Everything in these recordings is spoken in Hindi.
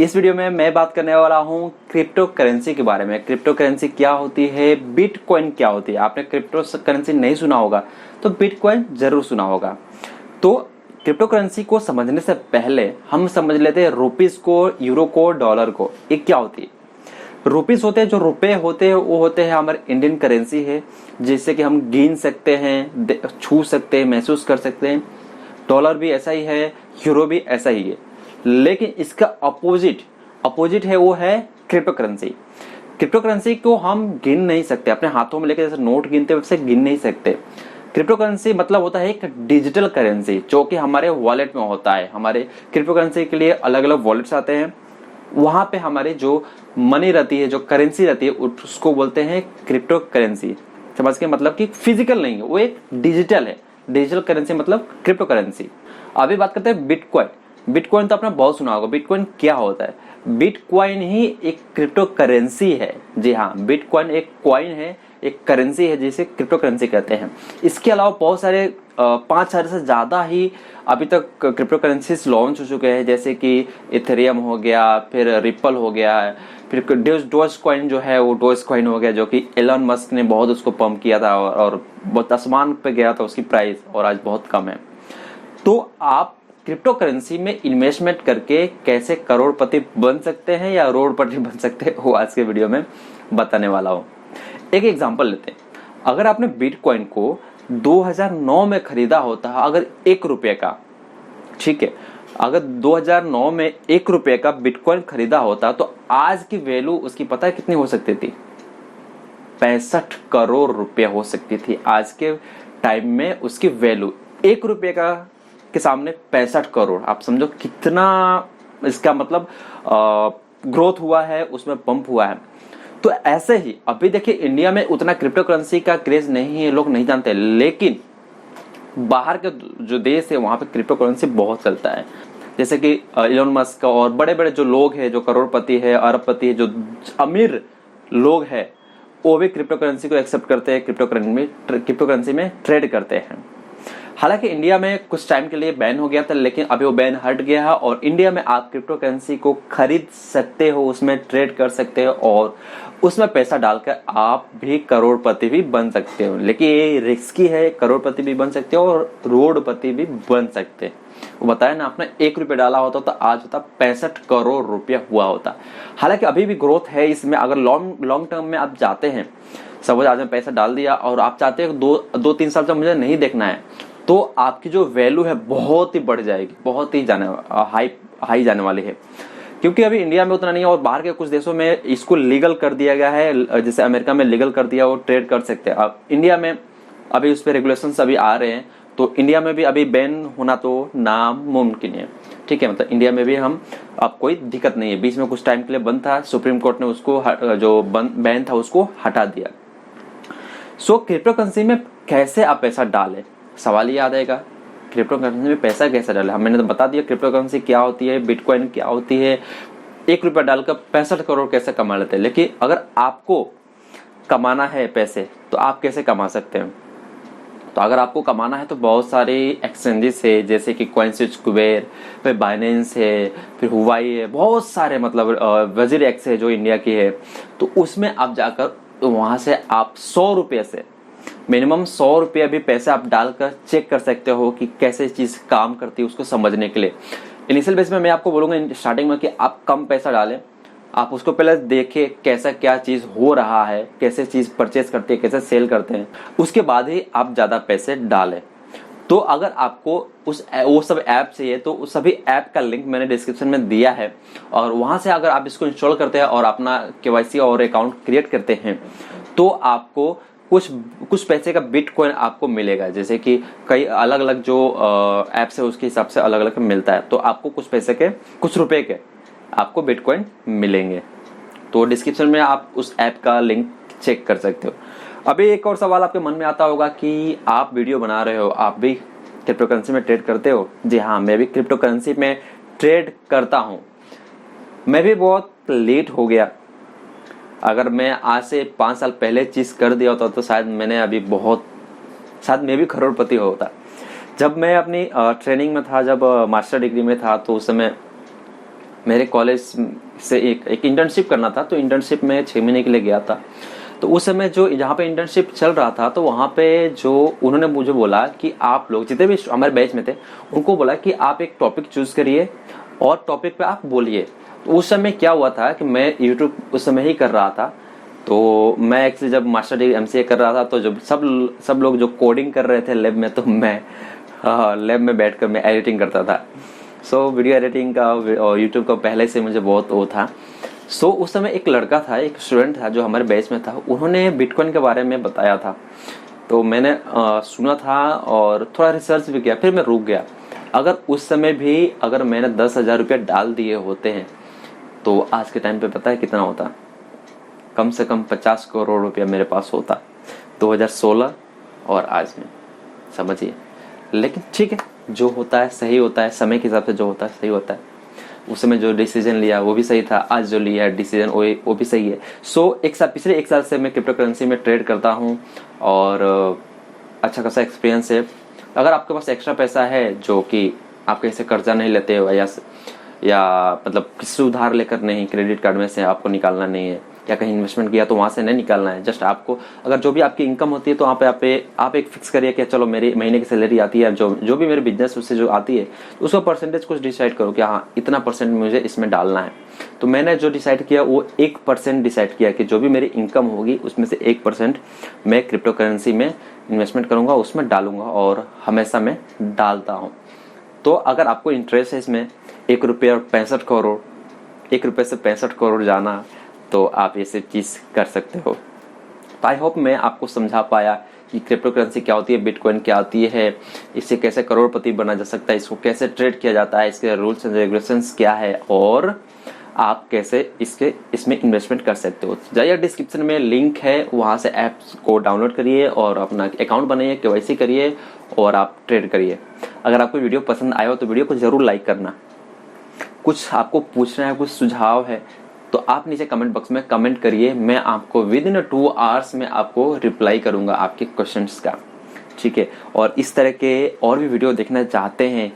इस वीडियो में मैं बात करने वाला हूं क्रिप्टो करेंसी के बारे में। क्रिप्टो करेंसी क्या होती है, बिटकॉइन क्या होती है। आपने क्रिप्टो करेंसी नहीं सुना होगा तो बिटकॉइन जरूर सुना होगा। तो क्रिप्टो करेंसी को समझने से पहले हम समझ लेते हैं रुपीस को, यूरो को, डॉलर को। ये क्या होती है? रुपीस होते हैं, जो रुपए होते हैं वो होते हैं हमारे इंडियन करेंसी है, जिससे कि हम गिन सकते हैं, छू सकते हैं, महसूस कर सकते हैं। डॉलर भी ऐसा ही है, यूरो भी ऐसा ही है, लेकिन इसका अपोजिट है, वो है क्रिप्टो करेंसी। क्रिप्टो करेंसी को हम गिन नहीं सकते, अपने हाथों में लेके जैसे नोट गिनते वैसे गिन नहीं सकते। क्रिप्टो करेंसी मतलब होता है एक डिजिटल करेंसी जो कि हमारे वॉलेट में होता है। हमारे क्रिप्टो करेंसी के लिए अलग अलग वॉलेट्स आते हैं, वहां पे हमारे जो मनी रहती है, जो करेंसी रहती है, उसको बोलते हैं क्रिप्टो करेंसी। समझ के मतलब कि फिजिकल नहीं है, वो एक डिजिटल है। डिजिटल करेंसी मतलब क्रिप्टो करेंसी। अभी बात करते हैं बिटकॉइन। बिटकॉइन तो आपने बहुत सुना होगा। बिटकॉइन क्या होता है? बिटकॉइन ही एक क्रिप्टो करेंसी है। जी हाँ, बिटकॉइन एक कॉइन है, एक करेंसी है जिसे क्रिप्टो करेंसी कहते हैं। इसके अलावा बहुत सारे 5,000 से ज्यादा ही अभी तक क्रिप्टो करेंसीज लॉन्च हो चुके हैं, जैसे कि इथेरियम हो गया, फिर रिपल हो गया, फिर डोज कॉइन जो है वो डोज कॉइन हो गया, जो कि एलन मस्क ने बहुत उसको पंप किया था और बहुत आसमान पे गया था उसकी प्राइस, और आज बहुत कम है। तो आप क्रिप्टो करेंसी में इन्वेस्टमेंट करके कैसे करोड़पति बन सकते हैं या रोडपति बन सकते हैं, वो आज के वीडियो में बताने वाला हूँ। एक एग्जांपल लेते हैं। अगर आपने बिटकॉइन को 2009 में खरीदा होता, अगर 1 रुपये का, ठीक है, अगर 2009 में 1 रुपये का बिटकॉइन खरीदा होता तो आज की वैल्यू उसकी पता है कितनी हो सकती थी? 65 करोड़ रुपए हो सकती थी। आज के टाइम में उसकी वैल्यू 1 रुपये का के सामने 65 करोड़। आप समझो कितना इसका मतलब ग्रोथ हुआ है, उसमें पंप हुआ है। तो ऐसे ही अभी देखिए, इंडिया में उतना क्रिप्टो करेंसी का क्रेज नहीं है, लोग नहीं जानते, लेकिन बाहर के जो देश है वहां पे क्रिप्टो करेंसी बहुत चलता है। जैसे कि एलन मस्क और बड़े बड़े जो लोग हैं, जो करोड़पति है, अरबपति है, जो अमीर लोग हैं, वो भी क्रिप्टो करेंसी को एक्सेप्ट करते हैं, क्रिप्टो करेंसी में ट्रेड करते हैं। हालांकि इंडिया में कुछ टाइम के लिए बैन हो गया था, लेकिन अभी वो बैन हट गया है और इंडिया में आप क्रिप्टो करेंसी को खरीद सकते हो, उसमें ट्रेड कर सकते हो और उसमें पैसा डालकर आप भी करोड़पति भी बन सकते हो। लेकिन ये रिस्की है, करोड़पति भी बन सकते हो और रोडपति भी बन सकते हैं। वो बताया ना, आपने 1 रुपये डाला होता तो आज होता 65 करोड़ रुपया हुआ होता। हालांकि अभी भी ग्रोथ है इसमें। अगर लॉन्ग टर्म में आप जाते हैं, सपोज आज में पैसा डाल दिया और आप चाहते हैं 2-3 साल से मुझे नहीं देखना है, तो आपकी जो वैल्यू है बहुत ही बढ़ जाएगी, बहुत ही हाई जाने वाली है। क्योंकि अभी इंडिया में उतना नहीं है और बाहर के कुछ देशों में इसको लीगल कर दिया गया है, जैसे अमेरिका में लीगल कर दिया, वो ट्रेड कर सकते हैं। अब इंडिया में अभी उस पर रेगुलेशंस अभी आ रहे हैं, तो इंडिया में भी अभी बैन होना तो नामुमकिन है। ठीक है, मतलब इंडिया में भी अब कोई दिक्कत नहीं है। बीच में कुछ टाइम के लिए बंद था, सुप्रीम कोर्ट ने उसको जो बैन था उसको हटा दिया। सो क्रिप्टो करेंसी में कैसे आप पैसा डालें, सवाल ये याद आएगा, क्रिप्टो करेंसी में पैसा कैसे डालें। मैंने तो बता दिया क्रिप्टो करेंसी क्या होती है, बिटकॉइन क्या होती है। 1 रुपया डालकर 65 करोड़ कैसे कमा लेते हैं। लेकिन अगर आपको कमाना है पैसे तो आप कैसे कमा सकते हैं? तो अगर आपको कमाना है तो बहुत सारे एक्सचेंजेस है, जैसे कि कॉइनस्विच, कुबेर, फिर बाइनेंस है, फिर हुवाई है, बहुत सारे, मतलब वजीर एक्स है जो इंडिया की है। तो उसमें आप जाकर वहां से आप 100 रुपये से मिनिमम 100 रुपया भी पैसे आप डालकर चेक कर सकते हो कि कैसे चीज काम करती है, उसको समझने के लिए। इनिशियल बेस में मैं आपको बोलूंगा स्टार्टिंग में कि आप कम पैसा डालें, आप उसको पहले देखें कैसा क्या चीज हो रहा है, कैसे चीज परचेस करती है, कैसे सेल करते हैं, उसके बाद ही आप ज्यादा पैसे डालें। तो अगर आपको वो सब ऐप चाहिए तो उस सभी ऐप का लिंक मैंने डिस्क्रिप्शन में दिया है, और वहां से अगर आप इसको इंस्टॉल करते हैं और अपना केवाईसी और अकाउंट क्रिएट करते हैं तो आपको कुछ पैसे का बिटकॉइन आपको मिलेगा। जैसे कि कई अलग अलग जो ऐप्स है उसके हिसाब से अलग अलग मिलता है, तो आपको कुछ पैसे के, कुछ रुपए के आपको बिटकॉइन मिलेंगे। तो डिस्क्रिप्शन में आप उस ऐप का लिंक चेक कर सकते हो। अभी एक और सवाल आपके मन में आता होगा कि आप वीडियो बना रहे हो, आप भी क्रिप्टो करेंसी में ट्रेड करते हो? जी हाँ, मैं भी क्रिप्टो करेंसी में ट्रेड करता हूँ। मैं भी बहुत लेट हो गया। अगर मैं आज से 5 साल पहले चीज कर दिया होता तो शायद मैं भी करोड़पति होता। जब मैं अपनी ट्रेनिंग में था, जब मास्टर डिग्री में था, तो उस समय मेरे कॉलेज से एक इंटर्नशिप करना था, तो इंटर्नशिप में 6 महीने के लिए गया था। तो उस समय जो जहाँ पे इंटर्नशिप चल रहा था, तो वहाँ पे जो उन्होंने मुझे बोला कि आप लोग जितने भी हमारे बैच में थे उनको बोला कि आप एक टॉपिक चूज करिए और टॉपिक पे आप बोलिए। तो उस समय क्या हुआ था कि मैं यूट्यूब उस समय ही कर रहा था, तो मैं एक्चुअली जब मास्टर डिग्री MCA कर रहा था, तो जब सब लोग जो कोडिंग कर रहे थे लैब में, तो मैं लैब में बैठकर मैं एडिटिंग करता था। सो वीडियो एडिटिंग का और यूट्यूब का पहले से मुझे बहुत वो था। सो उस समय एक लड़का था, एक स्टूडेंट था जो हमारे बैच में था, उन्होंने बिटकॉइन के बारे में बताया था। तो मैंने सुना था और थोड़ा रिसर्च भी किया, फिर मैं रुक गया। अगर उस समय भी अगर मैंने 10,000 रुपये डाल दिए होते हैं तो आज के टाइम पे पता है कितना होता? कम से कम 50 करोड़ रुपया मेरे पास होता 2016 और आज में, समझिए। लेकिन ठीक है, जो होता है सही होता है, समय के हिसाब से जो होता है सही होता है। उस समय जो डिसीजन लिया वो भी सही था, आज जो लिया है डिसीजन वो भी सही है। सो पिछले एक साल से मैं क्रिप्टो करेंसी में ट्रेड करता हूँ और अच्छा खासा एक्सपीरियंस है। अगर आपके पास एक्स्ट्रा पैसा है जो कि आप कहीं से कर्जा नहीं लेते हो या मतलब किसी से उधार लेकर नहीं, क्रेडिट कार्ड में से आपको निकालना नहीं है, या कहीं इन्वेस्टमेंट किया तो वहां से नहीं निकालना है। जस्ट आपको अगर जो भी आपकी इनकम होती है तो आप एक फिक्स करिए कि चलो मेरी महीने की सैलरी आती है, जो भी मेरे बिजनेस उससे जो आती है तो उसका परसेंटेज कुछ डिसाइड करो कि हाँ इतना परसेंट मुझे इसमें डालना है। तो मैंने जो डिसाइड किया वो 1% डिसाइड किया कि जो भी मेरी इनकम होगी उसमें से 1% मैं क्रिप्टो करेंसी में इन्वेस्टमेंट करूंगा, उसमें डालूंगा और हमेशा मैं डालता हूँ। तो अगर आपको इंटरेस्ट है इसमें 1 रुपये और 65 करोड़, 1 रुपये से 65 करोड़ जाना, तो आप ये सब चीज़ कर सकते हो। तो आई होप मैं आपको समझा पाया कि क्रिप्टो करेंसी क्या होती है, बिटकॉइन क्या होती है, इससे कैसे करोड़पति बना जा सकता है, इसको कैसे ट्रेड किया जाता है, इसके रूल्स एंड रेगुलेशंस क्या है और आप कैसे इसमें इन्वेस्टमेंट कर सकते हो। जाइए डिस्क्रिप्शन में लिंक है, वहाँ से ऐप्स को डाउनलोड करिए और अपना अकाउंट बनाइए, KYC करिए और आप ट्रेड करिए। अगर आपको वीडियो पसंद आया हो तो वीडियो को जरूर लाइक करना। कुछ आपको पूछना है, कुछ सुझाव है तो आप नीचे कमेंट बॉक्स में कमेंट करिए, मैं आपको विदिन 2 आवर्स में आपको रिप्लाई करूंगा आपके क्वेश्चंस का, ठीक है। और इस तरह के और भी वीडियो देखना चाहते हैं,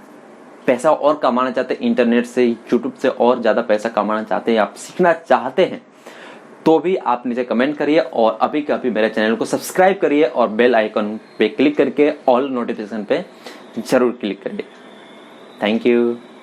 पैसा और कमाना चाहते हैं इंटरनेट से, यूट्यूब से और ज़्यादा पैसा कमाना चाहते हैं, आप सीखना चाहते हैं, तो भी आप नीचे कमेंट करिए और अभी के अभी मेरे चैनल को सब्सक्राइब करिए और बेल आइकन पे क्लिक करके ऑल नोटिफिकेशन पे जरूर क्लिक करिए। Thank you.